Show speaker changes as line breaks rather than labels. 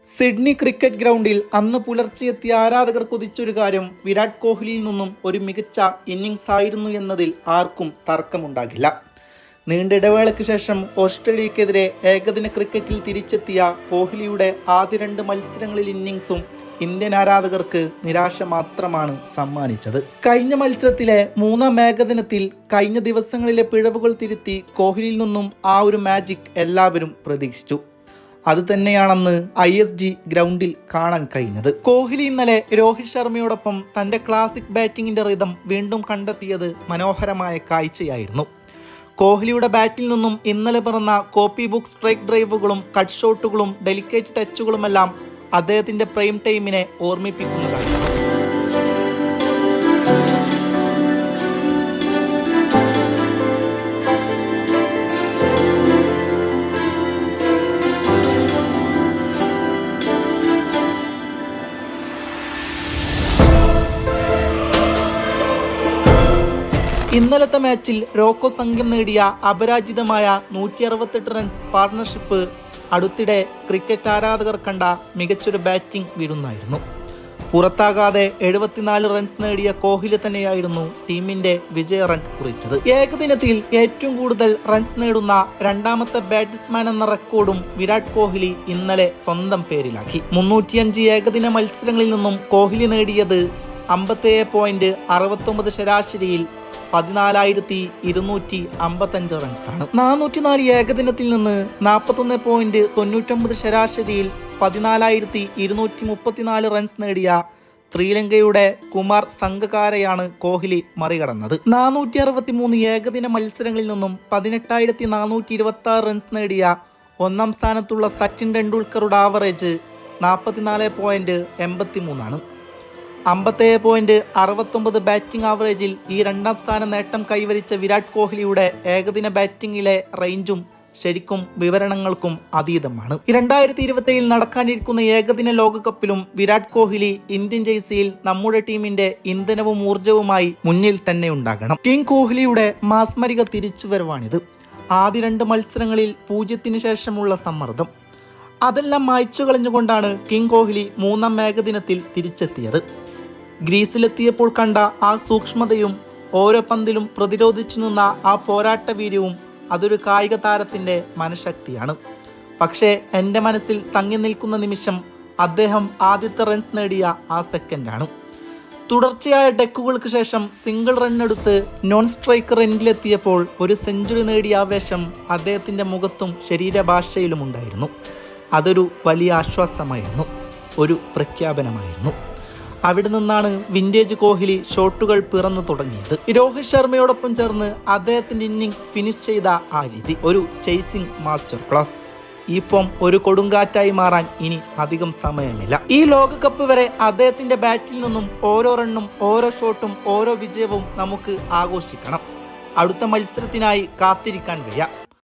Sydney cricket ഗ്രൗണ്ടിൽ അന്ന് പുലർച്ചെത്തിയ ആരാധകർ കൊതിച്ചൊരു കാര്യം വിരാട് കോഹ്ലിയിൽ നിന്നും ഒരു മികച്ച ഇന്നിംഗ്സ് ആയിരുന്നു എന്നതിൽ ആർക്കും തർക്കമുണ്ടാകില്ല. നീണ്ട ഇടവേളയ്ക്ക് ശേഷം ഓസ്ട്രേലിയക്കെതിരെ ഏകദിന ക്രിക്കറ്റിൽ തിരിച്ചെത്തിയ കോഹ്ലിയുടെ ആദ്യ 2 മത്സരങ്ങളിൽ ഇന്നിംഗ്സും ഇന്ത്യൻ ആരാധകർക്ക് നിരാശ മാത്രമാണ് സമ്മാനിച്ചത്. കഴിഞ്ഞ മത്സരത്തിലെ 3ാം ഏകദിനത്തിൽ കഴിഞ്ഞ ദിവസങ്ങളിലെ പിഴവുകൾ തിരുത്തി കോഹ്ലിയിൽ നിന്നും ആ ഒരു മാജിക് എല്ലാവരും പ്രതീക്ഷിച്ചു. അത് തന്നെയാണെന്ന് ISG ഗ്രൗണ്ടിൽ കാണാൻ കഴിഞ്ഞത്. കോഹ്ലി ഇന്നലെ രോഹിത് ശർമ്മയോടൊപ്പം തൻ്റെ ക്ലാസിക് ബാറ്റിങ്ങിൻ്റെ റിതം വീണ്ടും കണ്ടെത്തിയത് മനോഹരമായ കാഴ്ചയായിരുന്നു. കോഹ്ലിയുടെ ബാറ്റിൽ നിന്നും ഇന്നലെ പിറന്ന കോപ്പി ബുക്ക് സ്ട്രൈക്ക് ഡ്രൈവുകളും കട്ട് ഷോട്ടുകളും ഡെലിക്കേറ്റ് ടച്ചുകളുമെല്ലാം അദ്ദേഹത്തിൻ്റെ പ്രൈം ടൈമിനെ ഓർമ്മിപ്പിക്കുന്നതാണ്. ഇന്നലത്തെ മാച്ചിൽ റോക്കോ സംഘം നേടിയ അപരാജിതമായ 168 റൺസ് പാർട്ണർഷിപ്പ് അടുത്തിടെ ക്രിക്കറ്റ് ആരാധകർ കണ്ട മികച്ചൊരു ബാറ്റിംഗ് വിരുന്നായിരുന്നു. പുറത്താകാതെ 74 റൺസ് നേടിയ കോഹ്ലി തന്നെയായിരുന്നു ടീമിന്റെ വിജയ റൺ കുറിച്ചത്. ഏകദിനത്തിൽ ഏറ്റവും കൂടുതൽ റൺസ് നേടുന്ന 2ാമത്തെ ബാറ്റ്സ്മാൻ എന്ന റെക്കോർഡും വിരാട് കോഹ്ലി ഇന്നലെ സ്വന്തം പേരിലാക്കി. 305 ഏകദിന മത്സരങ്ങളിൽ നിന്നും കോഹ്ലി നേടിയത് 57.69 ശരാശരിയിൽ 14,255 റൺസാണ്. 404 ഏകദിനത്തിൽ നിന്ന് 41.99 ശരാശരിയിൽ 14,234 റൺസ് നേടിയ ശ്രീലങ്കയുടെ കുമാർ സംഗകാരയാണ് കോഹ്ലി മറികടന്നത്. 463 ഏകദിന മത്സരങ്ങളിൽ നിന്നും 18,426 റൺസ് നേടിയ 1ാം സ്ഥാനത്തുള്ള സച്ചിൻ ടെണ്ടുൽക്കറുടെ ആവറേജ് 44.83 ആണ്. 57.69 ബാറ്റിംഗ് ആവറേജിൽ ഈ 2ാം സ്ഥാന നേട്ടം കൈവരിച്ച വിരാട് കോഹ്ലിയുടെ ഏകദിന ബാറ്റിംഗിലെ റേഞ്ചും ശരിക്കും വിവരണങ്ങൾക്കും അതീതമാണ്. 2027 നടക്കാനിരിക്കുന്ന ഏകദിന ലോകകപ്പിലും വിരാട് കോഹ്ലി ഇന്ത്യൻ ജേഴ്സിയിൽ നമ്മുടെ ടീമിന്റെ ഇന്ധനവും ഊർജവുമായി മുന്നിൽ തന്നെ ഉണ്ടാകണം. കിങ് കോഹ്ലിയുടെ മാസ്മരിക തിരിച്ചുവരവാണിത്. ആദ്യ 2 മത്സരങ്ങളിൽ 0-ന് ശേഷമുള്ള സമ്മർദ്ദം അതെല്ലാം മായ്ച്ചു കളഞ്ഞുകൊണ്ടാണ് കിങ് കോഹ്ലി 3ാം ഏകദിനത്തിൽ തിരിച്ചെത്തിയത്. ഗ്രീസിലെത്തിയപ്പോൾ കണ്ട ആ സൂക്ഷ്മതയും ഓരോ പന്തിലും പ്രതിരോധിച്ചു നിന്ന ആ പോരാട്ട വീര്യവും അതൊരു കായിക താരത്തിൻ്റെ മനഃശക്തിയാണ്. പക്ഷേ എൻ്റെ മനസ്സിൽ തങ്ങി നിൽക്കുന്ന നിമിഷം അദ്ദേഹം ആദ്യത്തെ റൺസ് നേടിയ ആ സെക്കൻഡാണ്. തുടർച്ചയായ ഡെക്കുകൾക്ക് ശേഷം സിംഗിൾ റണ്ണെടുത്ത് നോൺ സ്ട്രൈക്കർ എൻഡിലെത്തിയപ്പോൾ ഒരു സെഞ്ചുറി നേടിയ ആവേശം അദ്ദേഹത്തിൻ്റെ മുഖത്തും ശരീരഭാഷയിലും ഉണ്ടായിരുന്നു. അതൊരു വലിയ ആശ്വാസമായിരുന്നു, ഒരു പ്രഖ്യാപനമായിരുന്നു. അവിടെ നിന്നാണ് വിൻറ്റേജ് കോഹ്ലി ഷോട്ടുകൾ പിറന്നു തുടങ്ങിയത്. രോഹിത് ശർമ്മയോടൊപ്പം ചേർന്ന് അദ്ദേഹത്തിൻ്റെ ഇന്നിംഗ്സ് ഫിനിഷ് ചെയ്ത ആ രീതി ഒരു ചേസിംഗ് മാസ്റ്റർ ക്ലാസ്. ഈ ഫോം ഒരു കൊടുങ്കാറ്റായി മാറാൻ ഇനി അധികം സമയമില്ല. ഈ ലോകകപ്പ് വരെ അദ്ദേഹത്തിൻ്റെ ബാറ്റിൽ നിന്നും ഓരോ റണ്ണും ഓരോ ഷോട്ടും ഓരോ വിജയവും നമുക്ക് ആഘോഷിക്കണം. അടുത്ത മത്സരത്തിനായി കാത്തിരിക്കാൻ വയ്യ.